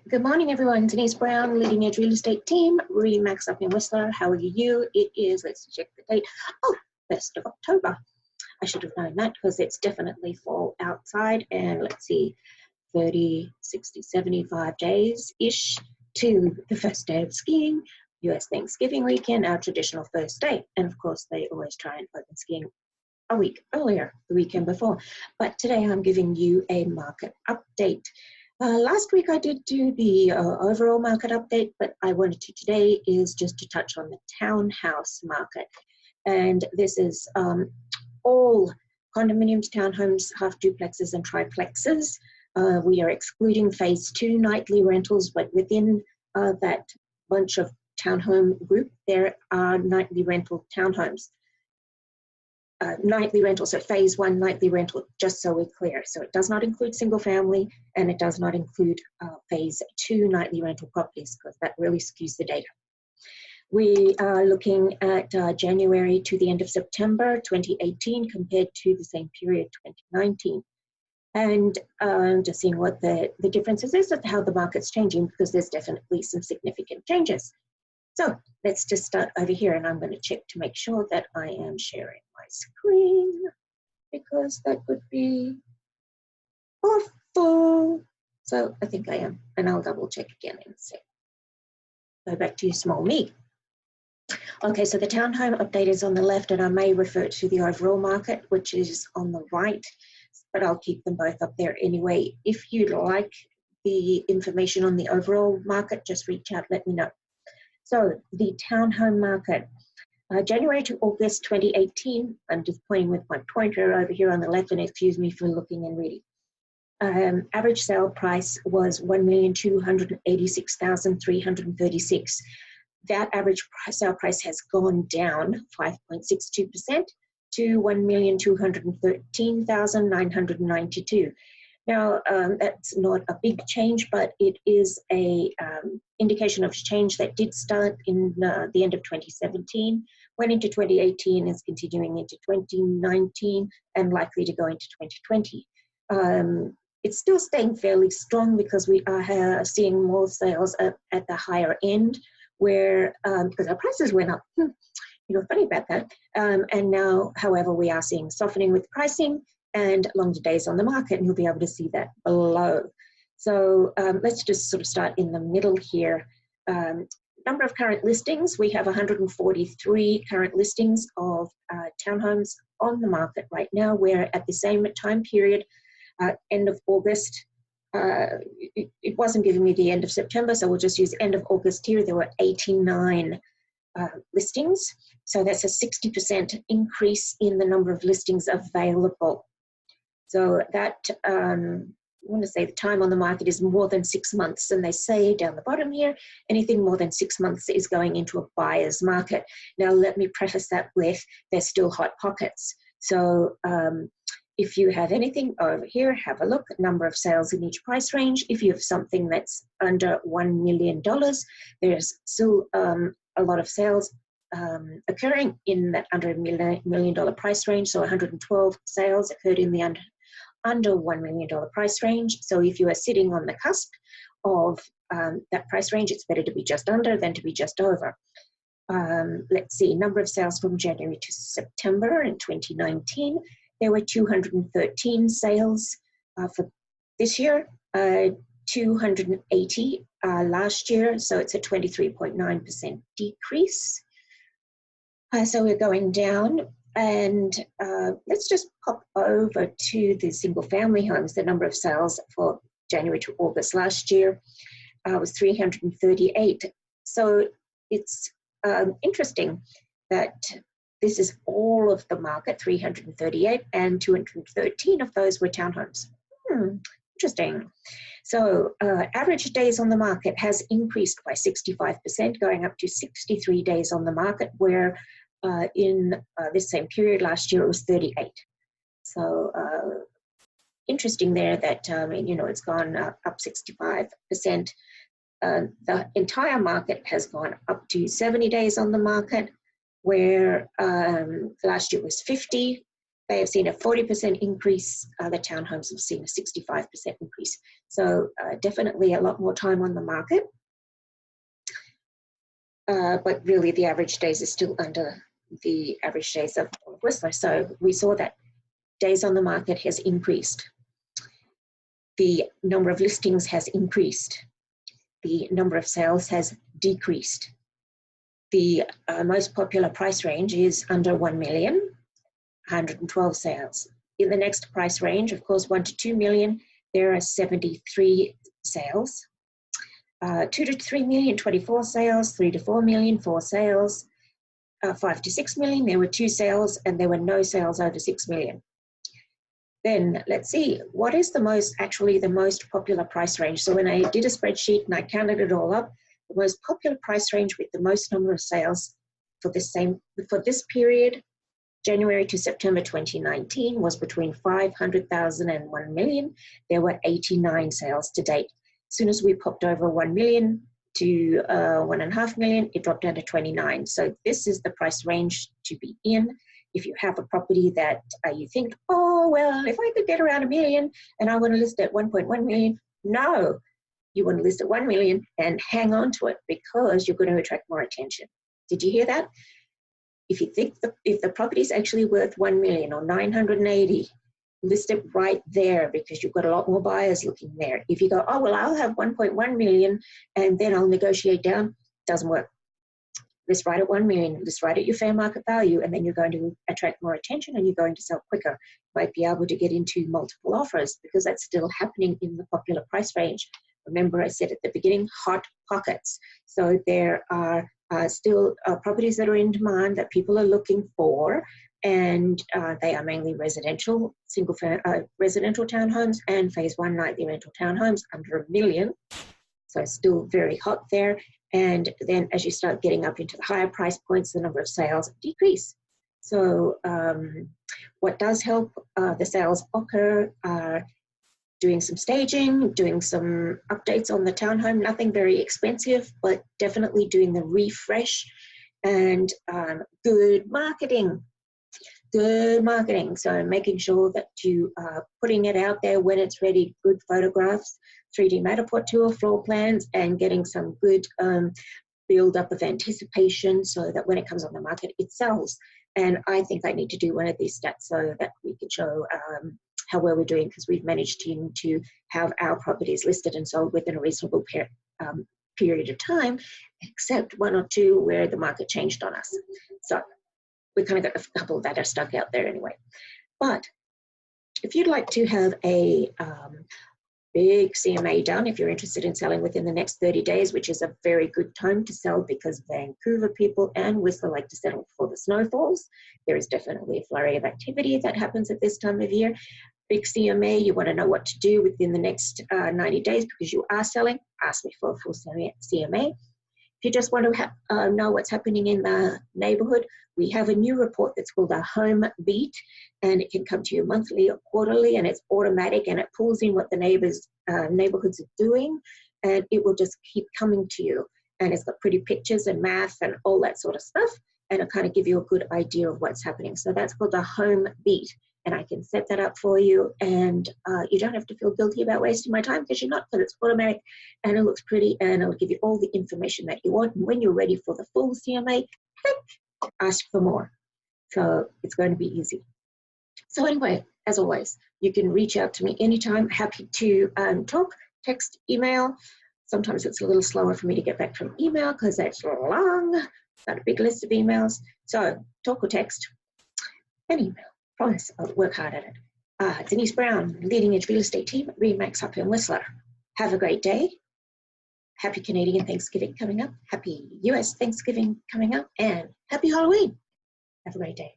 Good morning, everyone. Denise Brown, Leading Edge Real Estate Team, Remax up in Whistler. How are you? It is, let's check the date. Oh, 1st of October. I should have known that because it's definitely fall outside. And let's see, 30, 60, 75 days-ish to the first day of skiing, US Thanksgiving weekend, our traditional first day. And of course, they always try and open skiing a week earlier, the weekend before. But today I'm giving you a market update. Last week I did do the overall market update, but I wanted to today is just to touch on the townhouse market. And this is all condominiums, townhomes, half duplexes and triplexes. We are excluding phase 2 nightly rentals, but within that bunch of townhome group, there are nightly rental townhomes. Nightly rental, so phase 1 nightly rental, just so we're clear. So it does not include single family and it does not include phase 2 nightly rental properties because that really skews the data. We are looking at January to the end of September 2018 compared to the same period 2019. And just seeing what the differences is and how the market's changing because there's definitely some significant changes. So let's just start over here and I'm going to check to make sure that I am sharing my screen because that would be awful. So I think I am, and I'll double check again and see. Go back to small me. Okay, so the townhome update is on the left and I may refer to the overall market, which is on the right, but I'll keep them both up there anyway. If you'd like the information on the overall market, just reach out, let me know. So the townhome market, January to August 2018, I'm just pointing with my pointer over here on the left, and excuse me for looking and reading. Average sale price was $1,286,336. That average sale price has gone down 5.62% to $1,213,992. Now, that's not a big change, but it is a indication of change that did start in the end of 2017, went into 2018, is continuing into 2019, and likely to go into 2020. It's still staying fairly strong because we are seeing more sales at the higher end, where because our prices went up. Funny about that. And now, however, we are seeing softening with pricing and longer days on the market, and you'll be able to see that below. So let's just sort of start in the middle here. Number of current listings, we have 143 current listings of townhomes on the market right now, where at the same time period, end of August, it wasn't giving me the end of September, so we'll just use end of August here. There were 89 listings, so that's a 60% increase in the number of listings available. So that, I want to say the time on the market is more than 6 months. And they say down the bottom here, anything more than 6 months is going into a buyer's market. Now, let me preface that with there's still hot pockets. So if you have anything over here, have a look at number of sales in each price range. If you have something that's under $1 million, there's still a lot of sales occurring in that under $1 million price range. So 112 sales occurred in the under $1 million price range. So if you are sitting on the cusp of that price range, it's better to be just under than to be just over. Let's see, number of sales from January to September in 2019. There were 213 sales for this year, 280 last year, so it's a 23.9% decrease. So we're going down, and let's just pop over to the single family homes. The number of sales for January to August last year was 338. So it's interesting that this is all of the market, 338, and 213 of those were townhomes. Interesting. So average days on the market has increased by 65%, going up to 63 days on the market, where in this same period last year it was 38. So interesting there that, it's gone up 65%. The entire market has gone up to 70 days on the market, where last year was 50. they have seen a 40% increase. The townhomes have seen a 65% increase. So definitely a lot more time on the market. But really the average days is still under the average days of Whistler. So we saw that days on the market has increased. The number of listings has increased. The number of sales has decreased. The most popular price range is under 1 million, 112 sales. In the next price range, of course, 1 to 2 million, there are 73 sales. 2 to 3 million, 24 sales. 3 to 4 million, 4 sales. 5 to 6 million, there were 2 sales, and there were no sales over 6 million. Then let's see, what is the most popular price range? So when I did a spreadsheet and I counted it all up, the most popular price range with the most number of sales for this period, January to September 2019, was between 500,000 and 1 million. There were 89 sales to date. As soon as we popped over 1 million to 1.5 million, it dropped down to 29. So this is the price range to be in. If you have a property that you think, oh, well, if I could get around 1 million and I want to list at 1.1 million, no, you want to list at 1 million and hang on to it because you're going to attract more attention. Did you hear that? If you think if the property is actually worth 1 million or 980, list it right there because you've got a lot more buyers looking there. If you go, oh, well, I'll have 1.1 million and then I'll negotiate down, doesn't work. List right at 1 million, list right at your fair market value, and then you're going to attract more attention and you're going to sell quicker. You might be able to get into multiple offers because that's still happening in the popular price range. Remember, I said at the beginning, hot pockets. So there are still properties that are in demand that people are looking for, and they are mainly residential, residential townhomes and phase 1 nightly rental townhomes under 1 million. So still very hot there. And then as you start getting up into the higher price points, the number of sales decrease. So what does help the sales occur are doing some staging, doing some updates on the townhome, nothing very expensive, but definitely doing the refresh and good marketing. Good marketing. So making sure that you are putting it out there when it's ready, good photographs, 3D Matterport tour, floor plans, and getting some good build up of anticipation so that when it comes on the market, it sells. And I think I need to do one of these stats so that we can show how well we're doing, because we've managed to have our properties listed and sold within a reasonable period of time, except 1 or 2 where the market changed on us. So we kind of got a couple that are stuck out there anyway. But if you'd like to have a big CMA done, if you're interested in selling within the next 30 days, which is a very good time to sell because Vancouver people and Whistler like to settle before the snowfalls. There is definitely a flurry of activity that happens at this time of year. Big CMA, you want to know what to do within the next 90 days because you are selling, ask me for a full CMA. If you just want to know what's happening in the neighborhood, we have a new report that's called a Home Beat, and it can come to you monthly or quarterly, and it's automatic, and it pulls in what the neighborhoods are doing, and it will just keep coming to you. And it's got pretty pictures and math and all that sort of stuff, and it'll kind of give you a good idea of what's happening. So that's called a Home Beat, and I can set that up for you, and you don't have to feel guilty about wasting my time because you're not, because it's automatic and it looks pretty, and it'll give you all the information that you want. And when you're ready for the full CMA, ask for more. So it's going to be easy. So anyway, as always, you can reach out to me anytime. Happy to talk, text, email. Sometimes it's a little slower for me to get back from email because that's long. Got a big list of emails. So talk or text and email. Promise I'll work hard at it. Denise Brown, Leading Edge Real Estate Team at Remax up in Whistler. Have a great day. Happy Canadian Thanksgiving coming up. Happy US Thanksgiving coming up. And happy Halloween. Have a great day.